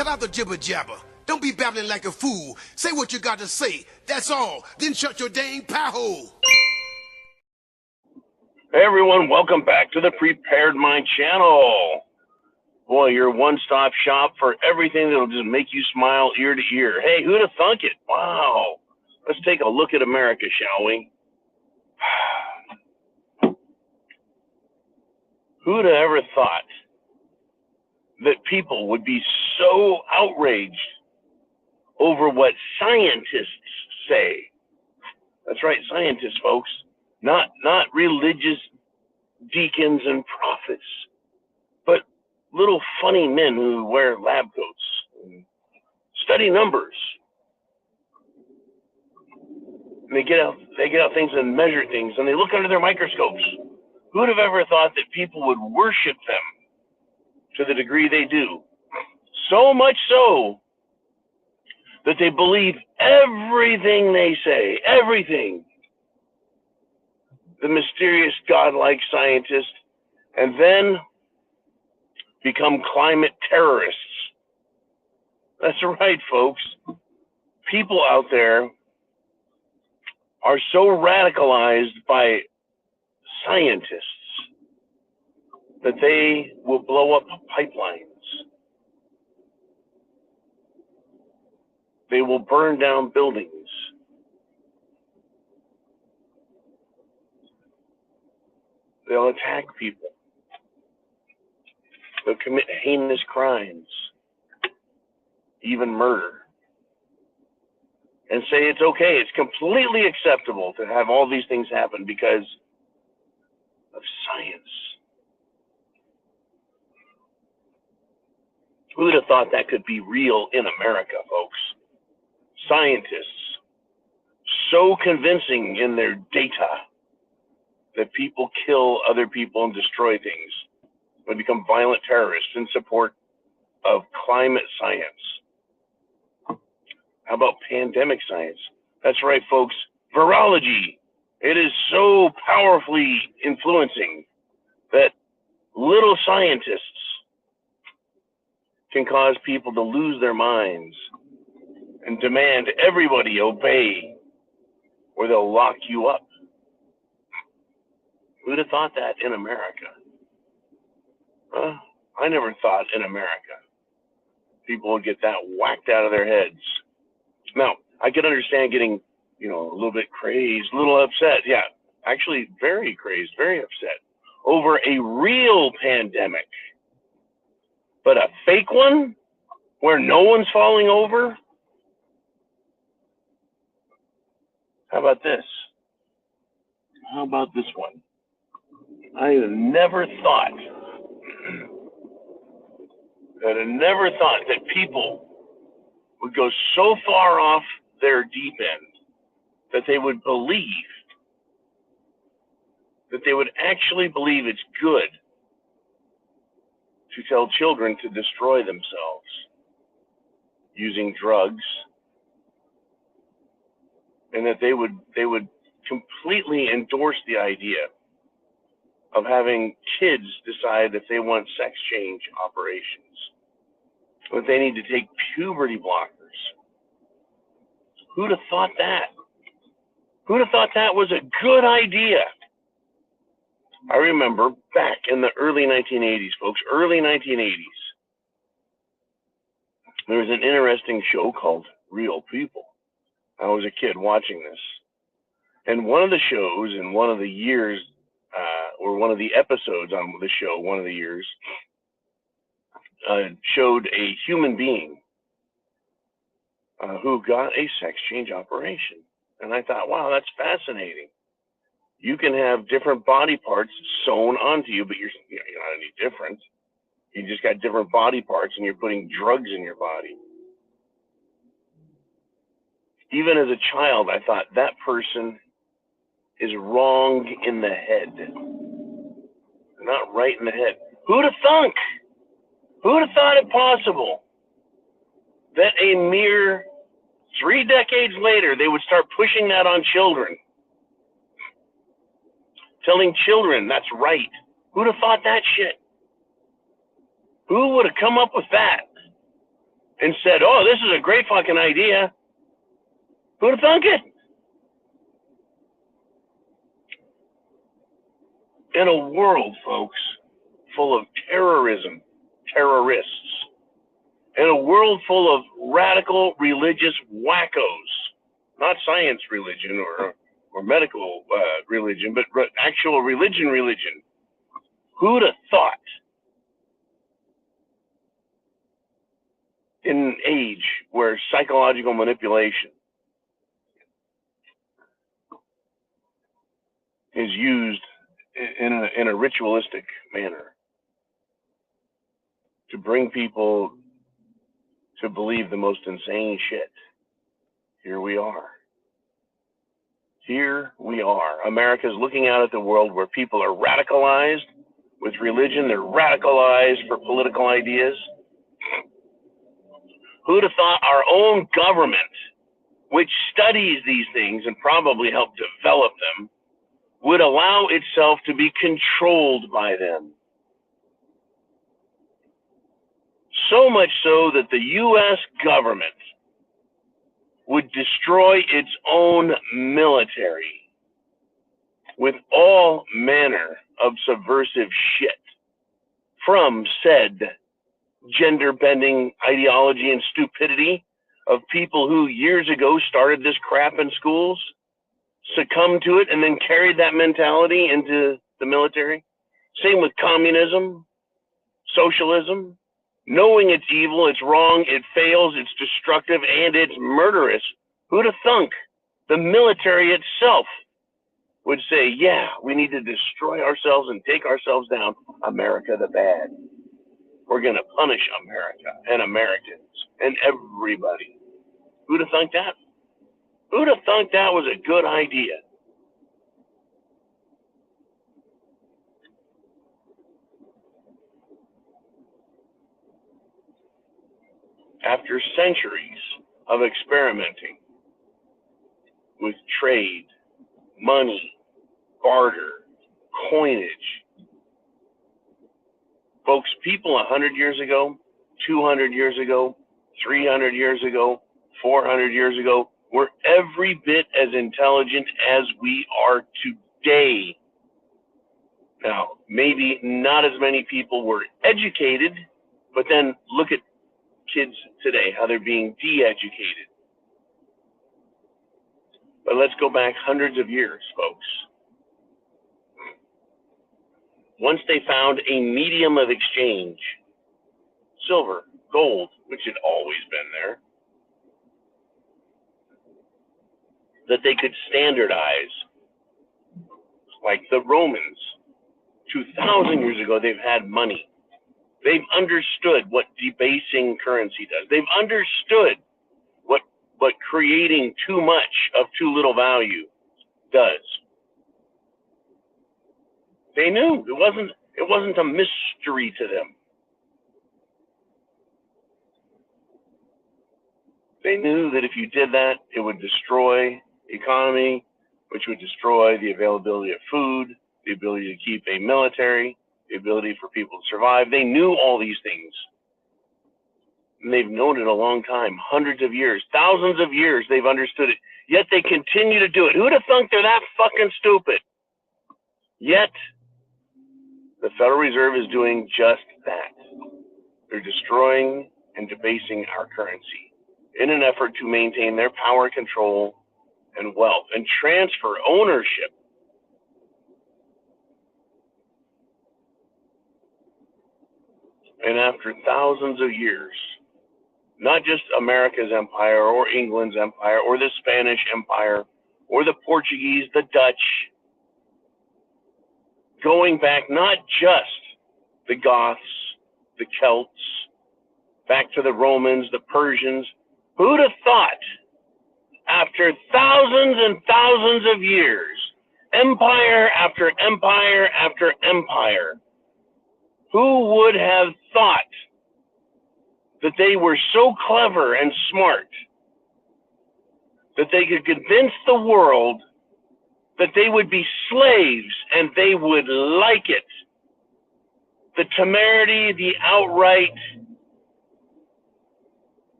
Cut out the jibber jabber. Don't be babbling like a fool. Say what you got to say. That's all. Then shut your dang pie hole. Hey everyone, welcome back to the Prepared Mind channel. Boy, your one-stop shop for everything that'll just make you smile ear to ear. Hey, who'd have thunk it? Wow. Let's take a look at America, shall we? Who'd have ever thought that people would be so outraged over what scientists say? That's right, scientists, folks. Not religious deacons and prophets, but little funny men who wear lab coats and study numbers. And they get out things and measure things, and they look under their microscopes. Who would have ever thought that people would worship them to the degree they do? So much so that they believe everything they say, everything. The mysterious godlike scientist, and then become climate terrorists. That's right, folks. People out there are so radicalized by scientists that they will blow up pipelines. They will burn down buildings. They'll attack people. They'll commit heinous crimes, even murder, and say it's okay, it's completely acceptable to have all these things happen because of science. Who would have thought that could be real in America, folks? Scientists, so convincing in their data that people kill other people and destroy things and become violent terrorists in support of climate science. How about pandemic science? That's right, folks. Virology. It is so powerfully influencing that little scientists can cause people to lose their minds and demand everybody obey or they'll lock you up. Who'd have thought that in America? I never thought in America people would get that whacked out of their heads. Now, I could understand getting, a little bit crazed, a little upset. Yeah, actually very crazed, very upset over a real pandemic. But a fake one where no one's falling over? How about this? How about this one? I never thought that people would go so far off their deep end that they would actually believe it's good to tell children to destroy themselves using drugs, and that they would completely endorse the idea of having kids decide if they want sex change operations, that they need to take puberty blockers. Who'd have thought that? Who'd have thought that was a good idea? I remember back in the early 1980s, folks, early 1980s, there was an interesting show called Real People. I was a kid watching this. And one of the shows in one of the years, or one of the episodes on the show, one of the years, showed a human being who got a sex change operation. And I thought, wow, that's fascinating. You can have different body parts sewn onto you, but you're not any different. You just got different body parts and you're putting drugs in your body. Even as a child, I thought that person is wrong in the head. Not right in the head. Who'd have thunk? Who'd have thought it possible that a mere 3 decades later, they would start pushing that on children? Telling children that's right. Who'd have thought that shit? Who would have come up with that? and said, oh, this is a great fucking idea. Who'd have thunk it? In a world, folks, full of terrorism, terrorists, in a world full of radical religious wackos, not science religion or medical religion, but actual religion. Who'd have thought in an age where psychological manipulation is used in a ritualistic manner to bring people to believe the most insane shit? Here we are. Here we are. America's looking out at the world where people are radicalized with religion. They're radicalized for political ideas. Who'd have thought our own government, which studies these things and probably helped develop them, would allow itself to be controlled by them? So much so that the U.S. government would destroy its own military with all manner of subversive shit from said gender-bending ideology and stupidity of people who years ago started this crap in schools, succumbed to it, and then carried that mentality into the military. Same with communism, socialism. Knowing it's evil, it's wrong, it fails, it's destructive, and it's murderous. Who'd have thunk the military itself would say, yeah, we need to destroy ourselves and take ourselves down. America the bad. We're going to punish America and Americans and everybody. Who'd have thunk that? Who'd have thunk that was a good idea? After centuries of experimenting with trade, money, barter, coinage, folks, people 100 years ago, 200 years ago, 300 years ago, 400 years ago were every bit as intelligent as we are today. Now, maybe not as many people were educated, but then look at kids today, how they're being de-educated. But let's go back hundreds of years, folks. Once they found a medium of exchange, silver, gold, which had always been there, that they could standardize, like the Romans, 2,000 years ago, they've had money. They've understood what debasing currency does. They've understood what creating too much of too little value does. They knew it wasn't a mystery to them. They knew that if you did that, it would destroy the economy, which would destroy the availability of food, the ability to keep a military, the ability for people to survive. They knew all these things. And they've known it a long time, hundreds of years, thousands of years they've understood it. Yet they continue to do it. Who'd have thunk they're that fucking stupid? Yet the Federal Reserve is doing just that. They're destroying and debasing our currency in an effort to maintain their power, control, and wealth, and transfer ownership. And after thousands of years, not just America's empire or England's empire or the Spanish Empire or the Portuguese, the Dutch, going back not just the Goths, the Celts, back to the Romans, the Persians. Who'd have thought after thousands and thousands of years, empire after empire after empire, who would have thought that they were so clever and smart that they could convince the world that they would be slaves and they would like it? The temerity, the outright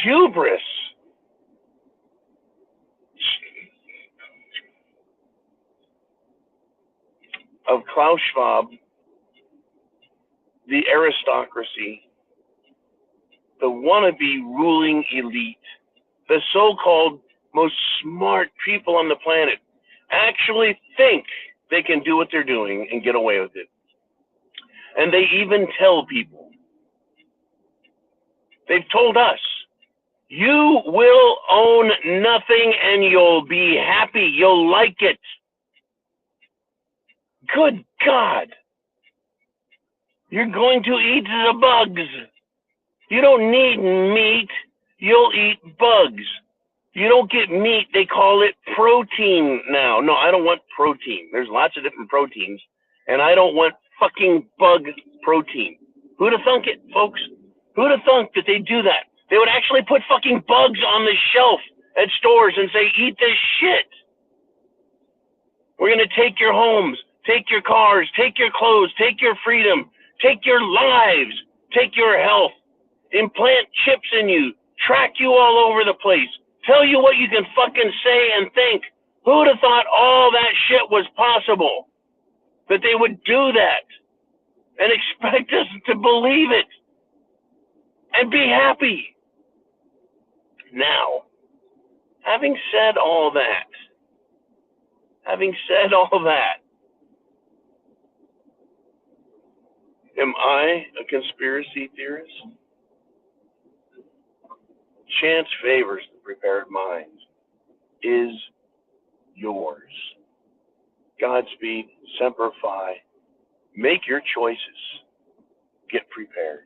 hubris of Klaus Schwab, the aristocracy, the wannabe ruling elite, the so-called most smart people on the planet actually think they can do what they're doing and get away with it. And they even tell people. They've told us, you will own nothing and you'll be happy. You'll like it. Good God. You're going to eat the bugs. You don't need meat. You'll eat bugs. You don't get meat. They call it protein now. No, I don't want protein. There's lots of different proteins. And I don't want fucking bug protein. Who'd have thunk it, folks? Who'd have thunk that they'd do that? They would actually put fucking bugs on the shelf at stores and say, eat this shit. We're going to take your homes, take your cars, take your clothes, take your freedom, take your lives, take your health, implant chips in you, track you all over the place, tell you what you can fucking say and think. Who'd have thought all that shit was possible? That they would do that and expect us to believe it and be happy. Now, having said all that, am I a conspiracy theorist? Chance favors the prepared mind. Is yours. Godspeed, Semper Fi. Make your choices. Get prepared.